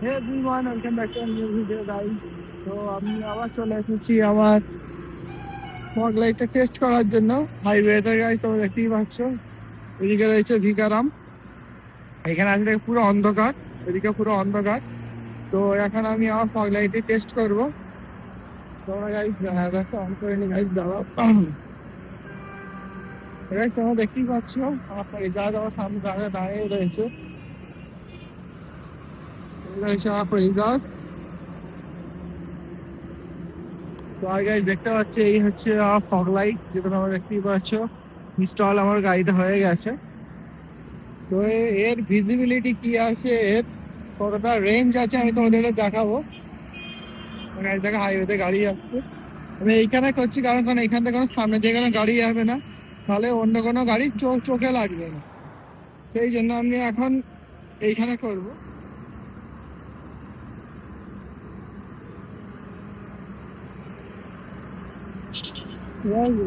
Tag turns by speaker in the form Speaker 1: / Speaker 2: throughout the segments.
Speaker 1: Hey everyone, welcome back to new video guys. তো আমি আবার চলে এসেছি আমার ফগ লাইটটা টেস্ট করার জন্য হাইওয়েতে গাইস। তোমরা দেখতেই পাচ্ছ এদিকে রয়েছে ভিকারাম, এখানে আজকে পুরো অন্ধকার, এদিকে পুরো অন্ধকার। তো এখন আমি আমার ফগ লাইটে টেস্ট করবো। তোমরা গাইস একটা অন করে নি গাইস, দাঁড়াও। গাইস তোমরা দেখতেই পাচ্ছ আমার পরিজাত আমার সামনে দাঁড়িয়ে রয়েছে, রয়েছে আমার পরিজাত। তো আর গাইস দেখতে পাচ্ছি এই হচ্ছে ফগ লাইট, যেটা তোমরা দেখতেই পাচ্ছ ইনস্টল আমার গাড়িতে হয়ে গেছে। তো এর ভিজিবিলিটি কি আছে, এর কতটা রেঞ্জ আছে আমি তোমাদের দেখাবো। গাইস দেখো হাইওয়েতে গাড়ি আসছে, আমি এইখানে করছি কারণ এখান থেকে কোনো সামনে দিয়ে কোনো গাড়ি যাবে না, তাহলে অন্য কোনো গাড়ি চোখে লাগবে না, সেই জন্য আমি এখন এইখানে করবো।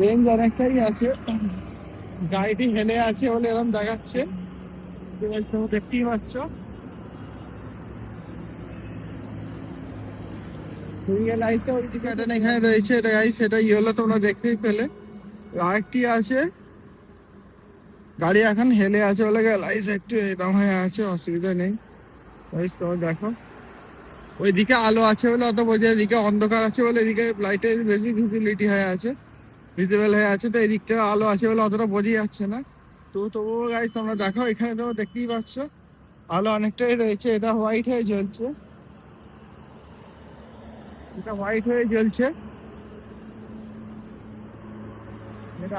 Speaker 1: রেঞ্জ অনেকটাই আছে, গাড়িটি হেলে আছে বলে এরকম দেখাচ্ছে, তোমরা দেখতেই পাচ্ছ। লাইটটা ওই প্যাটার্ন এখানে রয়েছে, এটা গাইস সেটা ইয়েলো তোমরা দেখতেই পেলে। আরেকটি আছে, গাড়ি এখন হেলে আছে বলে লাইট একটু এরকম হয়ে আছে, অসুবিধা নেই গাইস। তোমরা দেখো ওইদিকে আলো আছে বলে অত বোঝা, এদিকে অন্ধকার আছে বলে এদিকে লাইটের বেশি ভিজিবিলিটি হয়ে আছে, ভিজিবল হয়ে আছে। তো এদিকটা আলো আছে বলে অতটা বোঝা যাচ্ছে না। তো তবুও গাইস তোমরা দেখো এখানে তোমরা দেখতেই পাচ্ছ আলো অনেকটাই রয়েছে, এটা হোয়াইট হয়ে জ্বলছে, এটা হোয়াইট হয়ে জ্বলছে।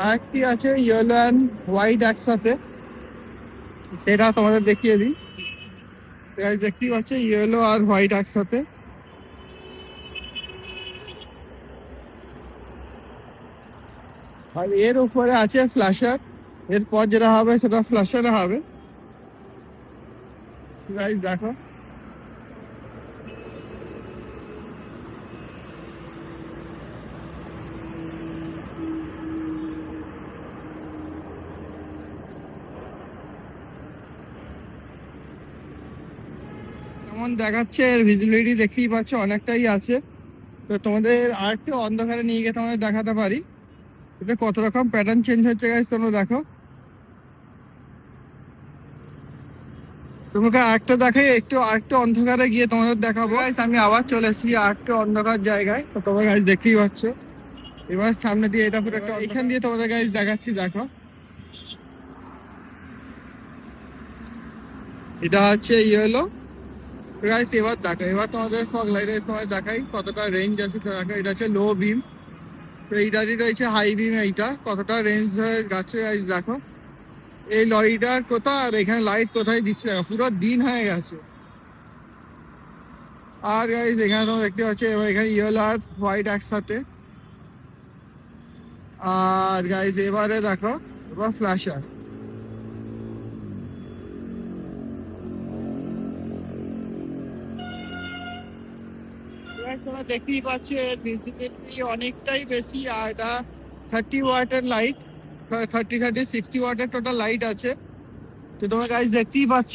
Speaker 1: আরেকটি আছে ইয়েলো অ্যান্ড হোয়াইট একসাথে, সেটা তোমাদের দেখিয়ে দিই। দেখতেই পাচ্ছ ইয়েলো আর হোয়াইট একসাথে। আর এর উপরে আছে ফ্ল্যাশার, এরপর যেটা হবে সেটা ফ্ল্যাশারে হবে। গাইস দেখো কেমন দেখাচ্ছে, এর ভিজিবিলিটি দেখতেই পাচ্ছ অনেকটাই আছে। তো তোমাদের আর একটু অন্ধকারে নিয়ে গিয়ে তোমাদের দেখাতে পারি এতে কত রকম প্যাটার্ন চেঞ্জ হচ্ছে গাইস। তোমরা দেখো, তোমাকে আরেকটা দেখাই, আরেকটু অন্ধকারে গিয়ে তোমাদের দেখাবো গাইস। আমি আবার চলে এসেছি আরেকটু অন্ধকার জায়গায়, তো তোমরা গাইস দেখতেই পাচ্ছ। এবার সামনে দিয়ে এটা পুরো একটা এখান দিয়ে তোমাদের গাইস দেখাচ্ছি, দেখো এটা হচ্ছে ইয়েলো গাইস। এবার দেখো, এবার তোমাদের ফগ লাইটে তোমাদের দেখাই কতটা রেঞ্জ আছে। তো দেখো এটা হচ্ছে লো বিম, তো এইটারই রয়েছে হাই বিম, এইটা কতটা রেঞ্জ হয়ে গেছে গাইস। দেখো এই লরিটার কোথায় আর এখানে লাইট কোথায় দিচ্ছে, দেখো পুরো দিন হয়ে গেছে। আর গাইস এখানে তোমরা দেখতে পাচ্ছ এবার এখানে ইয়েলো আর হোয়াইট একসাথে। আর গাইস এবারে দেখো এবার ফ্ল্যাশার, তোমরা দেখতেই পাচ্ছ এর ভিজিবিলিটি অনেকটাই বেশি। আর এটা 30 ওয়াটের লাইট, 60 ওয়াটের টোটাল লাইট আছে। তো তোমরা গাইস দেখতেই পাচ্ছ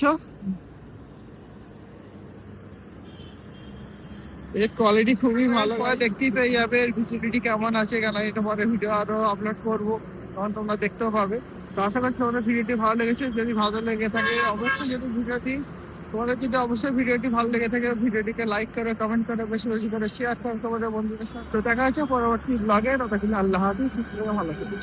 Speaker 1: এর কোয়ালিটি খুবই ভালো, দেখতেই পেয়ে যাবে এর ভিজিবিলিটি কেমন আছে। কেন এটা পরে ভিডিও আরো আপলোড করবো, তখন তোমরা দেখতেও পাবে। তো আশা করছি তোমাদের ভিডিওটি ভালো লেগেছে। যদি ভালো লেগে থাকে অবশ্যই, ভিডিওটি ভালো লেগে থাকে ভিডিওটিকে লাইক করে, কমেন্ট করে, বেশি বেশি করে শেয়ার করো তোমাদের বন্ধুদের সাথে। তো দেখা হচ্ছে পরবর্তী ব্লগে, ততক্ষণ আল্লাহ হাফিজ, ভালো থাকবে।